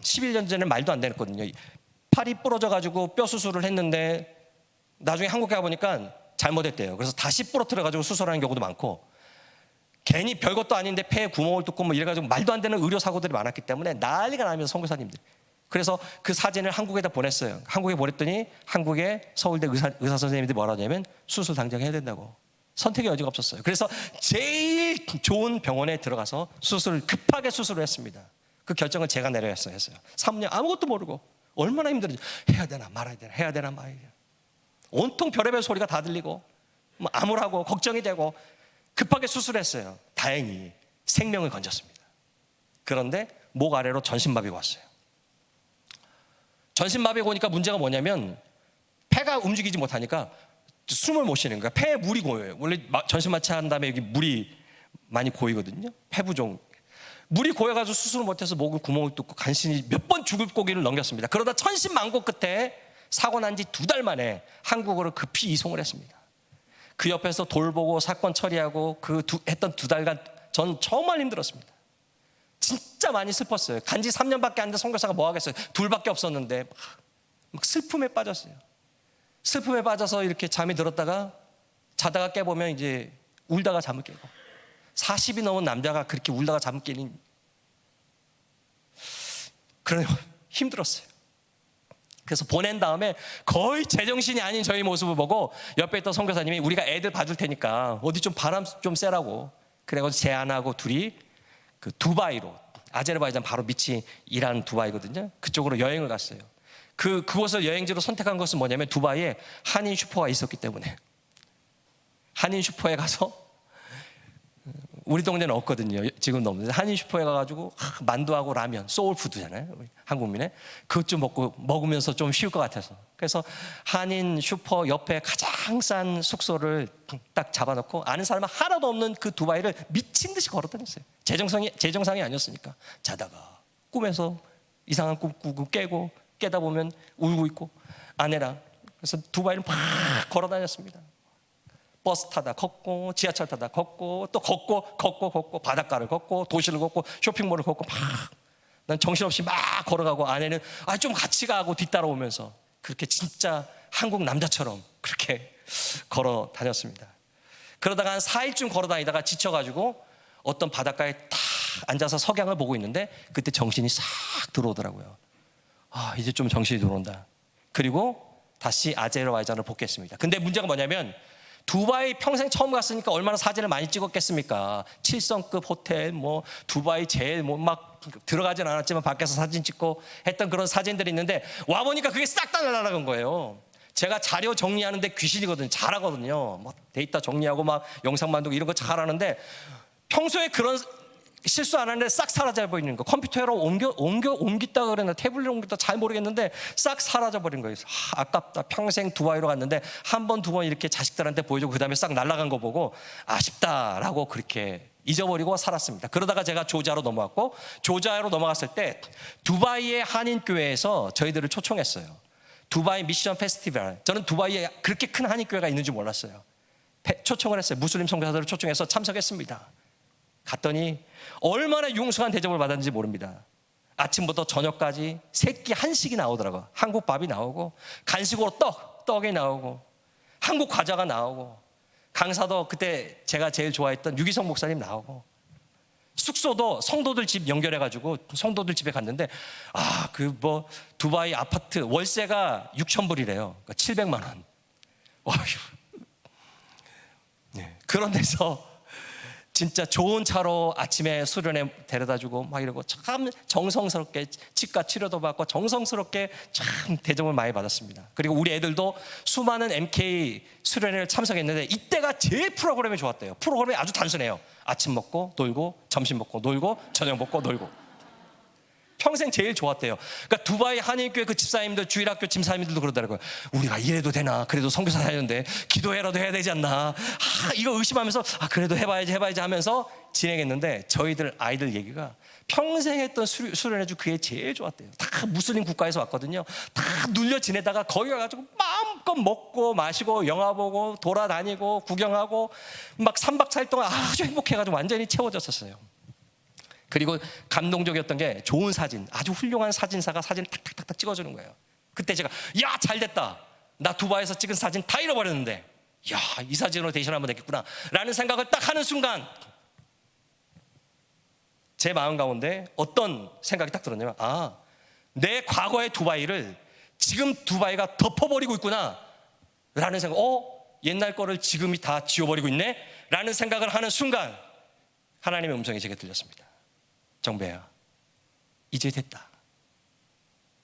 11년 전에 말도 안 됐거든요. 팔이 부러져가지고 뼈 수술을 했는데 나중에 한국에 가보니까 잘못했대요. 그래서 다시 부러뜨려가지고 수술하는 경우도 많고, 괜히 별것도 아닌데 폐에 구멍을 뚫고 뭐 이래가지고 말도 안 되는 의료 사고들이 많았기 때문에 난리가 나면서 선교사님들. 그래서 그 사진을 한국에다 보냈어요. 한국에 보냈더니 한국의 서울대 의사 선생님들이 뭐라 하냐면 수술 당장 해야 된다고. 선택의 여지가 없었어요. 그래서 제일 좋은 병원에 들어가서 급하게 수술을 했습니다. 그 결정을 제가 내려야 했어요. 3년 아무것도 모르고 얼마나 힘들었지. 해야 되나 말아야 되나, 해야 되나 말아야 되나. 온통 별의별 소리가 다 들리고 뭐 암울하고 걱정이 되고 급하게 수술했어요. 다행히 생명을 건졌습니다. 그런데 목 아래로 전신마비가 왔어요. 전신마비가 오니까 문제가 뭐냐면 폐가 움직이지 못하니까 숨을 못 쉬는 거야. 폐에 물이 고여요. 원래 전신마취한 다음에 여기 물이 많이 고이거든요. 폐부종. 물이 고여가지고 수술을 못해서 목을 구멍을 뚫고 간신히 몇 번 죽을 고기를 넘겼습니다. 그러다 천신만고 끝에 사고 난 지 2달 만에 한국으로 급히 이송을 했습니다. 그 옆에서 돌보고 사건 처리하고 했던 2달간 전 정말 힘들었습니다. 진짜 많이 슬펐어요. 간지 3년밖에 안 돼 선교사가 뭐 하겠어요. 둘밖에 없었는데 막 슬픔에 빠졌어요. 슬픔에 빠져서 이렇게 잠이 들었다가 자다가 깨보면 이제 울다가 잠을 깨고, 40이 넘은 남자가 그렇게 울다가 잠을 깨니 그런 힘들었어요. 그래서 보낸 다음에 거의 제정신이 아닌 저희 모습을 보고 옆에 있던 선교사님이 우리가 애들 봐줄 테니까 어디 좀 바람 좀 쐬라고 그래가지고 제안하고 둘이 그 두바이로, 아제르바이잔 바로 밑이 이란 두바이거든요. 그쪽으로 여행을 갔어요. 그곳을 여행지로 선택한 것은 뭐냐면 두바이에 한인 슈퍼가 있었기 때문에 한인 슈퍼에 가서, 우리 동네는 없거든요. 지금도 없는데 한인 슈퍼에 가가지고 만두하고 라면, 소울푸드잖아요. 한국민의. 그것 좀 먹으면서 좀 쉴 것 같아서. 그래서 한인 슈퍼 옆에 가장 싼 숙소를 딱 잡아놓고 아는 사람 하나도 없는 그 두바이를 미친 듯이 걸어 다녔어요. 제정상이 아니었으니까. 자다가 꿈에서 이상한 꿈 꾸고 깨다 보면 울고 있고 아내랑. 그래서 두바이를 막 걸어 다녔습니다. 버스 타다 걷고 지하철 타다 걷고 또 걷고 바닷가를 걷고 도시를 걷고 쇼핑몰을 걷고 막, 난 정신없이 막 걸어가고 아내는 좀 같이 가고 뒤따라오면서 그렇게 진짜 한국 남자처럼 그렇게 걸어 다녔습니다. 그러다가 한 4일쯤 걸어 다니다가 지쳐가지고 어떤 바닷가에 딱 앉아서 석양을 보고 있는데 그때 정신이 싹 들어오더라고요. 이제 좀 정신이 들어온다. 그리고 다시 아제르바이잔을 복귀했습니다. 근데 문제가 뭐냐면 두바이 평생 처음 갔으니까 얼마나 사진을 많이 찍었겠습니까? 7성급 호텔, 뭐 두바이 제일 막 들어가진 않았지만 밖에서 사진 찍고 했던 그런 사진들이 있는데 와 보니까 그게 싹 다 날아간 거예요. 제가 자료 정리하는데 귀신이거든요. 잘하거든요. 막 데이터 정리하고 막 영상 만들고 이런 거 잘하는데 평소에 그런 실수 안 하는데 싹 사라져 버리는 거. 컴퓨터로 옮겼다 그랬나 태블릿 옮겼다 잘 모르겠는데 싹 사라져 버린 거예요. 아깝다. 평생 두바이로 갔는데 한 번 두 번 이렇게 자식들한테 보여주고 그 다음에 싹 날아간 거 보고 아쉽다라고 그렇게 잊어버리고 살았습니다. 그러다가 제가 조지아로 넘어왔고, 조지아로 넘어갔을 때 두바이의 한인교회에서 저희들을 초청했어요. 두바이 미션 페스티벌. 저는 두바이에 그렇게 큰 한인교회가 있는지 몰랐어요. 초청을 했어요. 무슬림 선교사들을 초청해서 참석했습니다. 갔더니 얼마나 융숭한 대접을 받았는지 모릅니다. 아침부터 저녁까지 세끼 한식이 나오더라고요. 한국 밥이 나오고 간식으로 떡이 나오고 한국 과자가 나오고 강사도 그때 제가 제일 좋아했던 유기성 목사님 나오고 숙소도 성도들 집 연결해가지고 성도들 집에 갔는데 두바이 아파트 월세가 6,000불이래요. 그러니까 700만 원. 네. 그런 데서 진짜 좋은 차로 아침에 수련회 데려다주고 막 이러고 참 정성스럽게 치과 치료도 받고 정성스럽게 참 대접을 많이 받았습니다. 그리고 우리 애들도 수많은 MK 수련회를 참석했는데 이때가 제일 프로그램이 좋았대요. 프로그램이 아주 단순해요. 아침 먹고 놀고 점심 먹고 놀고 저녁 먹고 놀고. 평생 제일 좋았대요. 그러니까 두바이 한인교회 그 집사님들, 주일학교 집사님들도 그러더라고요. 우리가 이래도 되나? 그래도 선교사 다녔는데 기도해라도 해야 되지 않나? 이거 의심하면서 그래도 해봐야지 하면서 진행했는데 저희들 아이들 얘기가 평생 했던 수련회주 그게 제일 좋았대요. 다 무슬림 국가에서 왔거든요. 다 눌려 지내다가 거기 가가지고 마음껏 먹고 마시고 영화 보고 돌아다니고 구경하고 막 3박 4일 동안 아주 행복해가지고 완전히 채워졌었어요. 그리고 감동적이었던 게 좋은 사진, 아주 훌륭한 사진사가 사진을 탁탁탁 찍어주는 거예요. 그때 제가 잘됐다. 나 두바이에서 찍은 사진 다 잃어버렸는데 야, 이 사진으로 대신하면 되겠구나 라는 생각을 딱 하는 순간 제 마음 가운데 어떤 생각이 딱 들었냐면 내 과거의 두바이를 지금 두바이가 덮어버리고 있구나 라는 생각. 옛날 거를 지금이 다 지워버리고 있네 라는 생각을 하는 순간 하나님의 음성이 제게 들렸습니다. 정배야, 이제 됐다.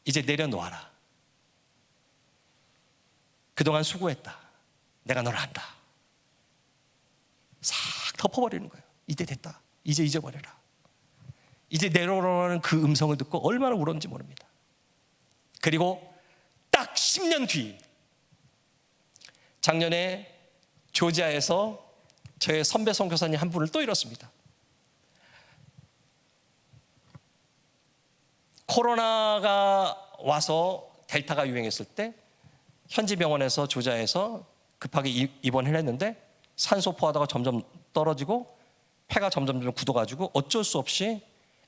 이제 내려놓아라. 그동안 수고했다. 내가 너를 안다. 싹 덮어버리는 거예요. 이제 됐다. 이제 잊어버려라. 이제 내려놓으라는 그 음성을 듣고 얼마나 울었는지 모릅니다. 그리고 딱 10년 뒤 작년에 조지아에서 저의 선배 선교사님 한 분을 또 잃었습니다. 코로나가 와서 델타가 유행했을 때 현지 병원에서 조지아에서 급하게 입원을 했는데 산소 포화도가 점점 떨어지고 폐가 점점 굳어가지고 어쩔 수 없이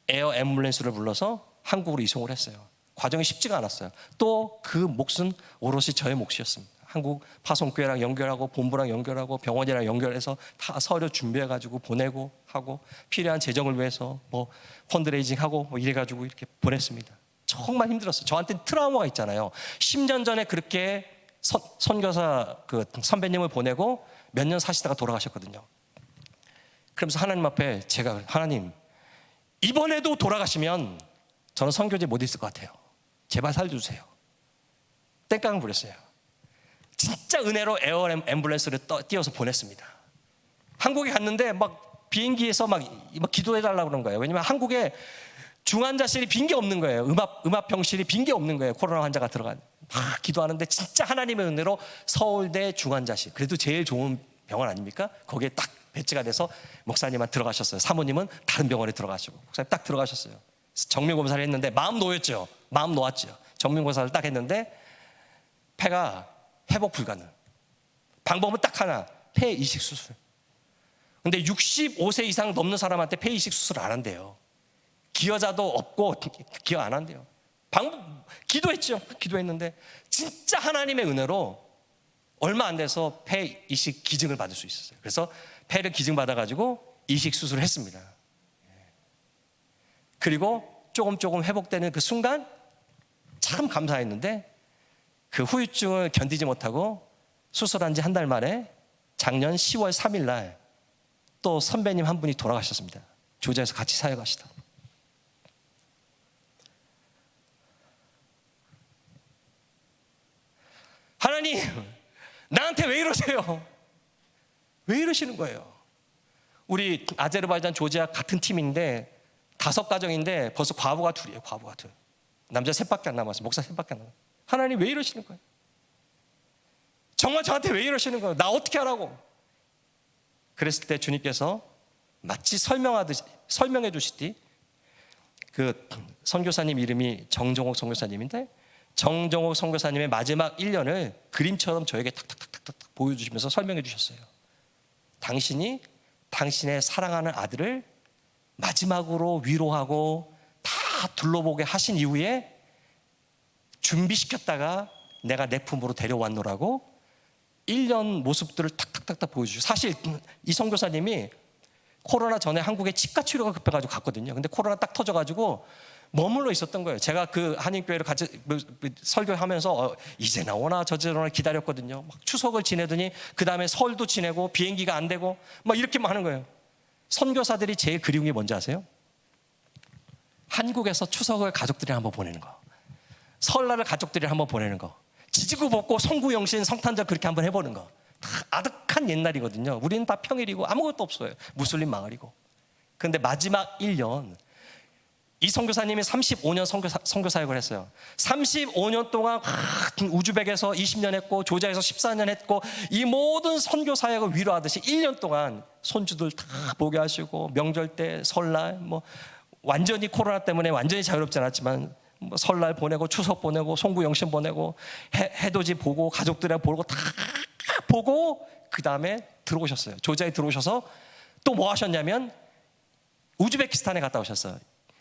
에어 앰뷸런스를 불러서 한국으로 이송을 했어요. 과정이 쉽지가 않았어요. 또 그 몫은 오롯이 저의 몫이었습니다. 한국 파송교회랑 연결하고 본부랑 연결하고 병원이랑 연결해서 다 서류 준비해가지고 보내고 하고 필요한 재정을 위해서 뭐 펀드레이징하고 뭐 이래가지고 이렇게 보냈습니다. 정말 힘들었어요. 저한테는 트라우마가 있잖아요. 10년 전에 그렇게 선교사 그 선배님을 보내고 몇 년 사시다가 돌아가셨거든요. 그러면서 하나님 앞에 제가 하나님 이번에도 돌아가시면 저는 선교지에 못 있을 것 같아요. 제발 살려주세요. 땡깡을 부렸어요. 진짜 은혜로 에어 앰뷸런스를 띄워서 보냈습니다. 한국에 갔는데 막 비행기에서 막 기도해달라고 그런 거예요. 왜냐면 한국에 중환자실이 빈 게 없는 거예요. 음압병실이 빈 게 없는 거예요. 코로나 환자가 들어간. 막 기도하는데 진짜 하나님의 은혜로 서울대 중환자실, 그래도 제일 좋은 병원 아닙니까? 거기에 딱 배치가 돼서 목사님만 들어가셨어요. 사모님은 다른 병원에 들어가시고 목사님 딱 들어가셨어요. 정밀검사를 했는데 마음 놓였죠. 마음 놓았죠. 정밀검사를 딱 했는데 폐가 회복 불가능. 방법은 딱 하나, 폐 이식 수술. 근데 65세 이상 넘는 사람한테 폐 이식 수술 안 한대요. 기여자도 없고 기여 안 한대요. 기도했죠. 기도했는데 진짜 하나님의 은혜로 얼마 안 돼서 폐 이식 기증을 받을 수 있었어요. 그래서 폐를 기증받아가지고 이식 수술을 했습니다. 그리고 조금 회복되는 그 순간 참 감사했는데 그 후유증을 견디지 못하고 수술한 지 한 달 만에 작년 10월 3일 날 또 선배님 한 분이 돌아가셨습니다. 조지아에서 같이 사역하시다. 하나님, 나한테 왜 이러세요? 왜 이러시는 거예요? 우리 아제르바이잔 조지아 같은 팀인데 5가정인데 벌써 과부가 둘이에요. 과부가 둘. 남자 셋밖에 안 남았어요. 목사 셋밖에 안 남았어요. 하나님 왜 이러시는 거예요? 정말 저한테 왜 이러시는 거예요? 나 어떻게 하라고? 그랬을 때 주님께서 마치 설명해 주시듯이 그 선교사님 이름이 정종옥 선교사님인데 정종옥 선교사님의 마지막 1년을 그림처럼 저에게 탁탁탁탁 보여주시면서 설명해 주셨어요. 당신이 당신의 사랑하는 아들을 마지막으로 위로하고 다 둘러보게 하신 이후에 준비시켰다가 내가 내 품으로 데려왔노라고 1년 모습들을 탁탁탁탁 보여주죠. 사실 이 선교사님이 코로나 전에 한국에 치과 치료가 급해가지고 갔거든요. 근데 코로나 딱 터져가지고 머물러 있었던 거예요. 제가 그 한인교회를 같이 설교하면서 이제 나오나 저제 나오나 기다렸거든요. 막 추석을 지내더니 그 다음에 설도 지내고 비행기가 안 되고 막 이렇게만 하는 거예요. 선교사들이 제일 그리운 게 뭔지 아세요? 한국에서 추석을 가족들이랑 한번 보내는 거, 설날을 가족들이랑 한번 보내는 거, 지지고 볶고 성구영신 성탄절 그렇게 한번 해보는 거. 다 아득한 옛날이거든요. 우리는 다 평일이고 아무것도 없어요. 무슬림 마을이고. 그런데 마지막 1년 이 선교사님이 35년 선교 사역을 했어요. 35년 동안 우즈벡에서 20년 했고 조지아에서 14년 했고 이 모든 선교 사역을 위로하듯이 1년 동안 손주들 다 보게 하시고 명절 때 설날 뭐 완전히 코로나 때문에 완전히 자유롭지 않았지만 뭐 설날 보내고 추석 보내고 송구영신 보내고 해돋이 보고 가족들이랑 보고 다 보고 그 다음에 들어오셨어요. 조지아에 들어오셔서 또 뭐 하셨냐면 우즈베키스탄에 갔다 오셨어요.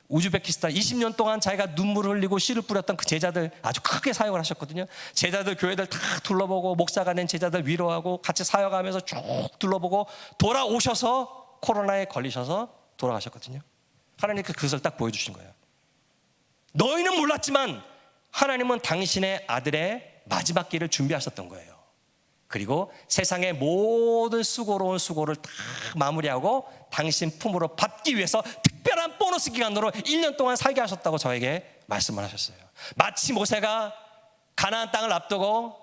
우즈베키스탄 20년 동안 자기가 눈물을 흘리고 씨를 뿌렸던 그 제자들 아주 크게 사역을 하셨거든요. 제자들 교회들 다 둘러보고 목사가 낸 제자들 위로하고 같이 사역하면서 쭉 둘러보고 돌아오셔서 코로나에 걸리셔서 돌아가셨거든요. 하나님께 그것을 딱 보여주신 거예요. 너희는 몰랐지만 하나님은 당신의 아들의 마지막 길을 준비하셨던 거예요. 그리고 세상의 모든 수고로운 수고를 다 마무리하고 당신 품으로 받기 위해서 특별한 보너스 기간으로 1년 동안 살게 하셨다고 저에게 말씀을 하셨어요. 마치 모세가 가나안 땅을 앞두고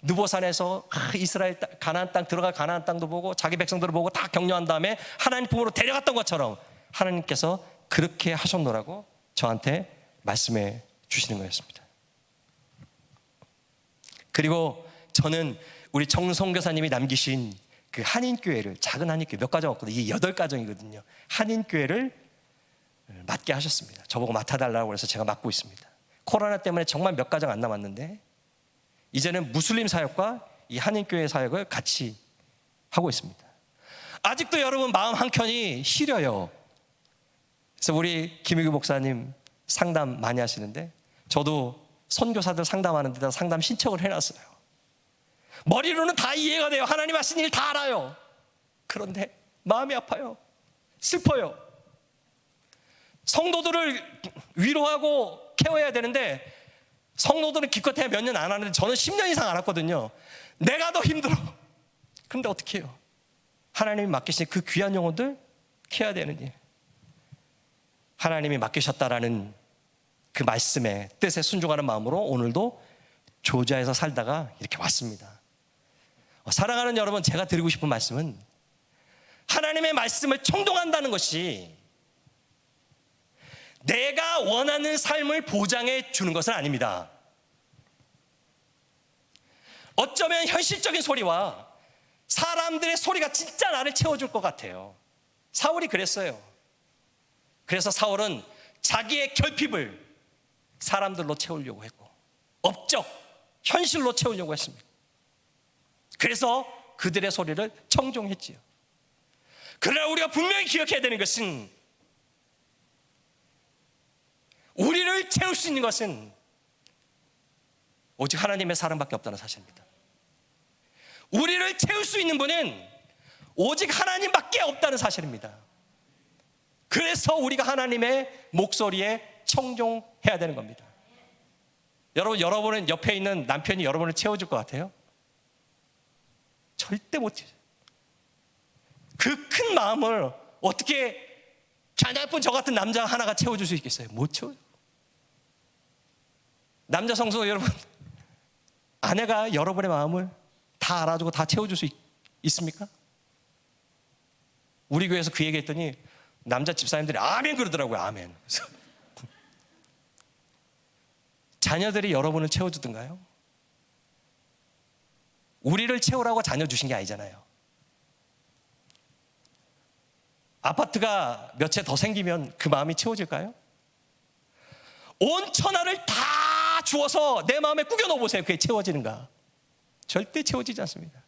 느보산에서 이스라엘 가나안 땅 들어갈 가나안 땅도 보고 자기 백성들을 보고 다 격려한 다음에 하나님 품으로 데려갔던 것처럼 하나님께서 그렇게 하셨노라고 저한테 말씀해 주시는 거였습니다. 그리고 저는 우리 정선교사님이 남기신 그 한인교회를, 작은 한인교회 몇 가정 없거든요. 이게 8가정이거든요. 한인교회를 맡게 하셨습니다. 저보고 맡아달라고 해서 제가 맡고 있습니다. 코로나 때문에 정말 몇 가정 안 남았는데 이제는 무슬림 사역과 이 한인교회 사역을 같이 하고 있습니다. 아직도 여러분 마음 한켠이 시려요. 그래서 우리 김유규 목사님 상담 많이 하시는데 저도 선교사들 상담하는 데다 상담 신청을 해놨어요. 머리로는 다 이해가 돼요. 하나님 하신 일 다 알아요. 그런데 마음이 아파요. 슬퍼요. 성도들을 위로하고 케어해야 되는데 성도들은 기껏해야 몇 년 안 하는데 저는 10년 이상 알았거든요. 내가 더 힘들어. 그런데 어떻게 해요? 하나님이 맡기신 그 귀한 영혼들 케어해야 되는 일. 하나님이 맡기셨다라는 그 말씀의 뜻에 순종하는 마음으로 오늘도 조지아에서 살다가 이렇게 왔습니다. 사랑하는 여러분, 제가 드리고 싶은 말씀은 하나님의 말씀을 청동한다는 것이 내가 원하는 삶을 보장해 주는 것은 아닙니다. 어쩌면 현실적인 소리와 사람들의 소리가 진짜 나를 채워줄 것 같아요. 사울이 그랬어요. 그래서 사울은 자기의 결핍을 사람들로 채우려고 했고 업적, 현실로 채우려고 했습니다. 그래서 그들의 소리를 청종했지요. 그러나 우리가 분명히 기억해야 되는 것은 우리를 채울 수 있는 것은 오직 하나님의 사랑밖에 없다는 사실입니다. 우리를 채울 수 있는 분은 오직 하나님밖에 없다는 사실입니다. 그래서 우리가 하나님의 목소리에 청종해야 되는 겁니다. 여러분은 옆에 있는 남편이 여러분을 채워줄 것 같아요? 절대 못 채워요. 그 큰 마음을 어떻게 가냘픈 저 같은 남자 하나가 채워줄 수 있겠어요? 못 채워요. 남자 성도 여러분, 아내가 여러분의 마음을 다 알아주고 다 채워줄 수 있습니까? 우리 교회에서 그 얘기 했더니 남자 집사님들이 아멘 그러더라고요. 아멘. 자녀들이 여러분을 채워주던가요? 우리를 채우라고 자녀 주신 게 아니잖아요. 아파트가 몇 채 더 생기면 그 마음이 채워질까요? 온 천하를 다 주어서 내 마음에 꾸겨 넣어보세요. 그게 채워지는가? 절대 채워지지 않습니다.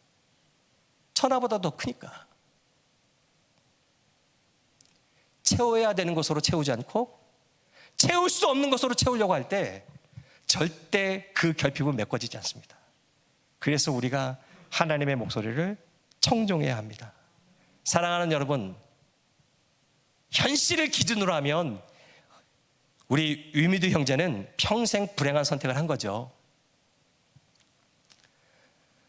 천하보다 더 크니까. 채워야 되는 것으로 채우지 않고 채울 수 없는 것으로 채우려고 할 때 절대 그 결핍은 메꿔지지 않습니다. 그래서 우리가 하나님의 목소리를 청종해야 합니다. 사랑하는 여러분, 현실을 기준으로 하면 우리 위미드 형제는 평생 불행한 선택을 한 거죠.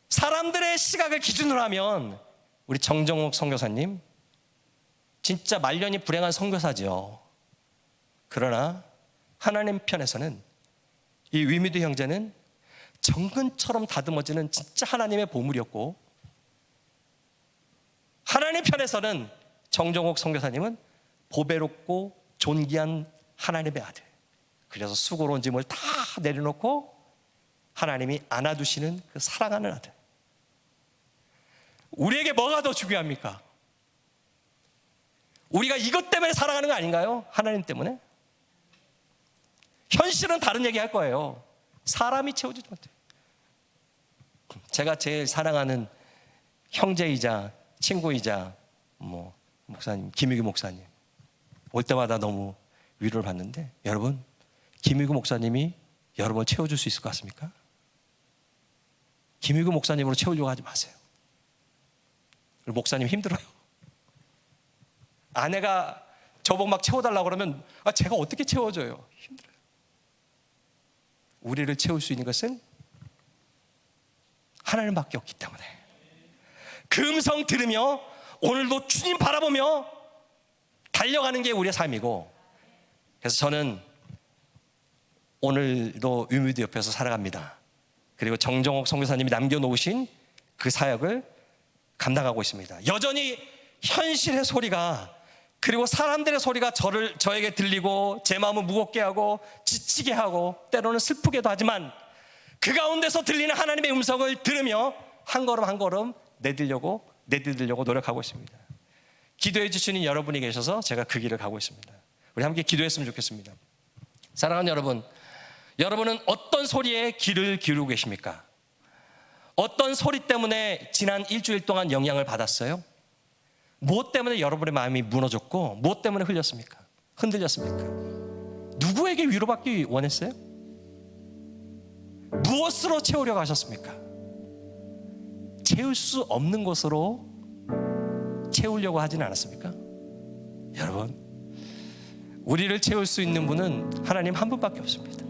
사람들의 시각을 기준으로 하면 우리 정정욱 선교사님 진짜 말년이 불행한 선교사죠. 그러나 하나님 편에서는 이 위미드 형제는 정근처럼 다듬어지는 진짜 하나님의 보물이었고, 하나님 편에서는 정정욱 선교사님은 보배롭고 존귀한 하나님의 아들. 그래서 수고로운 짐을 다 내려놓고 하나님이 안아두시는 그 사랑하는 아들. 우리에게 뭐가 더 중요합니까? 우리가 이것 때문에 사랑하는 거 아닌가요? 하나님 때문에? 현실은 다른 얘기 할 거예요. 사람이 채워주지 못해요. 제가 제일 사랑하는 형제이자 친구이자 목사님, 김유규 목사님 올 때마다 너무 위로를 받는데 여러분, 김일구 목사님이 여러분을 채워줄 수 있을 것 같습니까? 김일구 목사님으로 채우려고 하지 마세요. 목사님 힘들어요. 아내가 저보고 막 채워달라고 그러면 제가 어떻게 채워줘요? 힘들어요. 우리를 채울 수 있는 것은 하나님밖에 없기 때문에 그 음성 들으며 오늘도 주님 바라보며 달려가는 게 우리의 삶이고, 그래서 저는 오늘도 유미드 옆에서 살아갑니다. 그리고 정정옥 선교사님이 남겨놓으신 그 사역을 감당하고 있습니다. 여전히 현실의 소리가, 그리고 사람들의 소리가 저에게 들리고 제 마음을 무겁게 하고 지치게 하고 때로는 슬프게도 하지만 그 가운데서 들리는 하나님의 음성을 들으며 한 걸음 한 걸음 내딛으려고 노력하고 있습니다. 기도해 주시는 여러분이 계셔서 제가 그 길을 가고 있습니다. 우리 함께 기도했으면 좋겠습니다. 사랑하는 여러분, 여러분은 어떤 소리에 귀를 기울이고 계십니까? 어떤 소리 때문에 지난 일주일 동안 영향을 받았어요? 무엇 때문에 여러분의 마음이 무너졌고 무엇 때문에 흔들렸습니까? 누구에게 위로받기 원했어요? 무엇으로 채우려고 하셨습니까? 채울 수 없는 것으로 채우려고 하진 않았습니까? 여러분, 우리를 채울 수 있는 분은 하나님 한 분밖에 없습니다.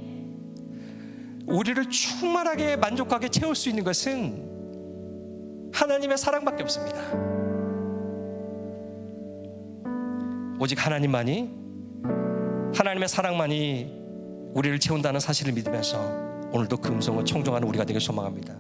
우리를 충만하게 만족하게 채울 수 있는 것은 하나님의 사랑밖에 없습니다. 오직 하나님의 사랑만이 우리를 채운다는 사실을 믿으면서 오늘도 그 음성을 청종하는 우리가 되길 소망합니다.